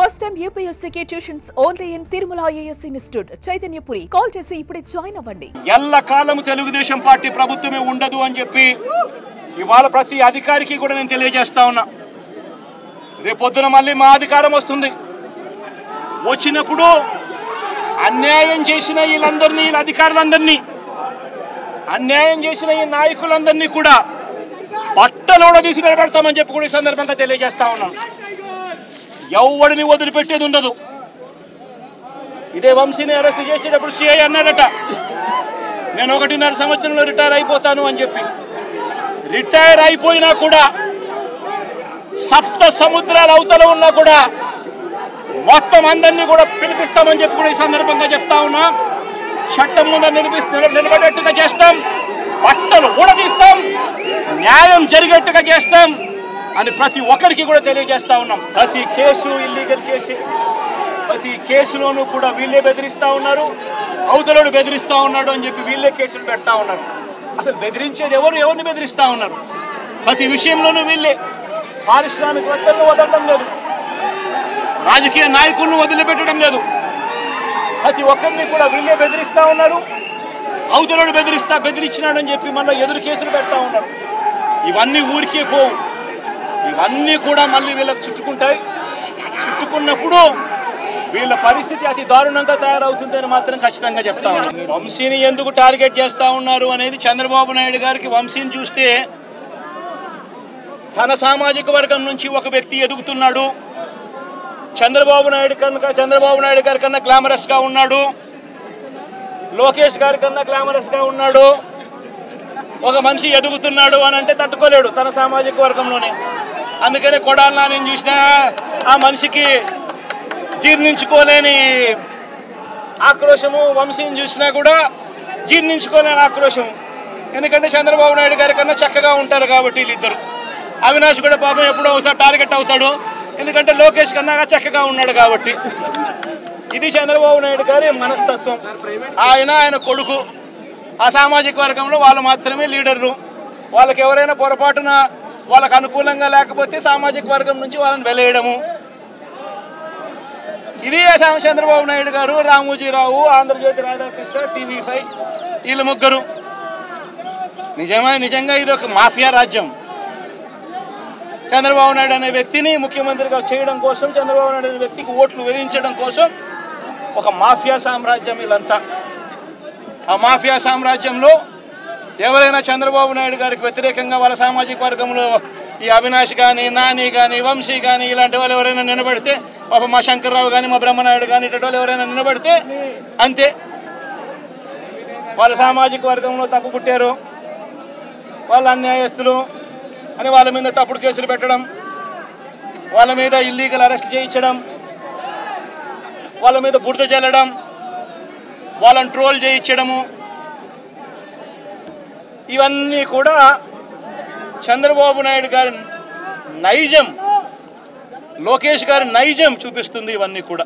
First time UPSC tuitions only in Tirumala IAS Institute. Chaitanyapuri. Call chesi ipude join avandi. ఎల్ల కాలం Telugu Desam party ప్రభుత్వమే ఉండదు అని చెప్పి ఇవాళ ప్రతి అధికారికి కూడా నేను తెలియజేస్తా ఉన్నా. రేపొద్దున మళ్ళీ మా అధికారం వస్తుంది. వచ్చినప్పుడు అన్యాయం చేసిన వీళ్ళందరినీ వీళ్ళ అధికారులందరినీ అన్యాయం చేసిన ఈ నాయకులందరినీ కూడా బట్టలోడ తీసి నిలబెడతామని చెప్పి కూడా ఈ సందర్భంగా తెలియజేస్తా ఉన్నాను. ఎవడిని వదిలిపెట్టేది ఉండదు. ఇదే వంశీని అరెస్ట్ చేసేటప్పుడు సిఐ అన్నాడట, నేను 1.5 సంవత్సరంలో రిటైర్ అయిపోతాను అని చెప్పి. రిటైర్ అయిపోయినా కూడా సప్త సముద్రాల అవతల ఉన్నా కూడా మొత్తం అందరినీ కూడా పిలిపిస్తామని చెప్పి కూడా ఈ సందర్భంగా చెప్తా ఉన్నా. చట్టం ముందు నిలబడేట్టుగా చేస్తాం, బట్టలు ఊడదీస్తాం, న్యాయం జరిగేట్టుగా చేస్తాం అని ప్రతి ఒక్కరికి కూడా తెలియజేస్తా ఉన్నాం. ప్రతి కేసు ఇల్లీగల్ కేసు, ప్రతి కేసులోనూ కూడా వీళ్ళే బెదిరిస్తూ ఉన్నారు, అవతలోడు బెదిరిస్తూ ఉన్నాడు అని చెప్పి వీళ్ళే కేసులు పెడతా ఉన్నారు. అసలు బెదిరించేది ఎవరిని బెదిరిస్తూ ఉన్నారు? ప్రతి విషయంలోనూ వీళ్ళే. పారిశ్రామికవేత్తలను వదలడం లేదు, రాజకీయ నాయకులను వదిలిపెట్టడం లేదు. ప్రతి ఒక్కరిని కూడా వీళ్ళే బెదిరిస్తూ ఉన్నారు, అవతలోడు బెదిరించినాడు అని చెప్పి మళ్ళీ ఎదురు కేసులు పెడతా ఉన్నారు. ఇవన్నీ ఊరికే పోవు, ఇవన్నీ కూడా మళ్ళీ వీళ్ళకి చుట్టుకుంటాయి. చుట్టుకున్నప్పుడు వీళ్ళ పరిస్థితి అతి దారుణంగా తయారవుతుందని మాత్రం ఖచ్చితంగా చెప్తా ఉన్నారు. వంశీని ఎందుకు టార్గెట్ చేస్తూ ఉన్నారు అనేది చంద్రబాబు నాయుడు గారికి వంశీని చూస్తే తన సామాజిక వర్గం నుంచి ఒక వ్యక్తి ఎదుగుతున్నాడు, చంద్రబాబు నాయుడు గారి కన్నా గ్లామరస్గా ఉన్నాడు, లోకేష్ గారి కన్నా గ్లామరస్గా ఉన్నాడు, ఒక మనిషి ఎదుగుతున్నాడు అని అంటే తట్టుకోలేడు తన సామాజిక వర్గంలోనే. అందుకనే కొడాలని నేను చూసినా ఆ మనిషికి జీర్ణించుకోలేని ఆక్రోశము, వంశీని చూసినా కూడా జీర్ణించుకోలేని ఆక్రోశం. ఎందుకంటే చంద్రబాబు నాయుడు గారి కన్నా చక్కగా ఉంటారు కాబట్టి వీళ్ళిద్దరు. అవినాష్ కూడా పాపం ఎప్పుడో ఒకసారి టార్గెట్ అవుతాడు, ఎందుకంటే లోకేష్ కన్నా చక్కగా ఉన్నాడు కాబట్టి. ఇది చంద్రబాబు నాయుడు గారి మనస్తత్వం. ఆయన కొడుకు ఆ సామాజిక వర్గంలో వాళ్ళు మాత్రమే లీడర్లు. వాళ్ళకి ఎవరైనా పొరపాటున వాళ్ళకు అనుకూలంగా లేకపోతే సామాజిక వర్గం నుంచి వాళ్ళని వెలేయడము. ఇది చంద్రబాబు నాయుడు గారు, రామోజీరావు, ఆంధ్రజ్యోతి రాధాకృష్ణ, TV5 వీళ్ళు ముగ్గురు. నిజంగా ఇది ఒక మాఫియా రాజ్యం. చంద్రబాబు నాయుడు అనే వ్యక్తిని ముఖ్యమంత్రిగా చేయడం కోసం, చంద్రబాబు నాయుడు అనే వ్యక్తికి ఓట్లు వేయించడం కోసం ఒక మాఫియా సామ్రాజ్యం వీళ్ళంతా. ఆ మాఫియా సామ్రాజ్యంలో ఎవరైనా చంద్రబాబు నాయుడు గారికి వ్యతిరేకంగా వాళ్ళ సామాజిక వర్గంలో ఈ అవినాష్ కానీ, నాని కానీ, వంశీ కానీ ఇలాంటి వాళ్ళు ఎవరైనా నిలబడితే, పాప మా శంకర్రావు కానీ, మా బ్రహ్మనాయుడు కానీ ఇటువంటి వాళ్ళు ఎవరైనా నిలబడితే అంతే, వాళ్ళ సామాజిక వర్గంలో తప్పు పుట్టారు, వాళ్ళ అన్యాయస్తులు అని వాళ్ళ మీద తప్పుడు కేసులు పెట్టడం, వాళ్ళ మీద ఇల్లీగల్ అరెస్ట్ చేయించడం, వాళ్ళ మీద బురద చల్లడం, వాళ్ళని ట్రోల్ చేయించడము, ఇవన్నీ కూడా చంద్రబాబు నాయుడు గారి నైజం, లోకేష్ గారి నైజం చూపిస్తుంది ఇవన్నీ కూడా.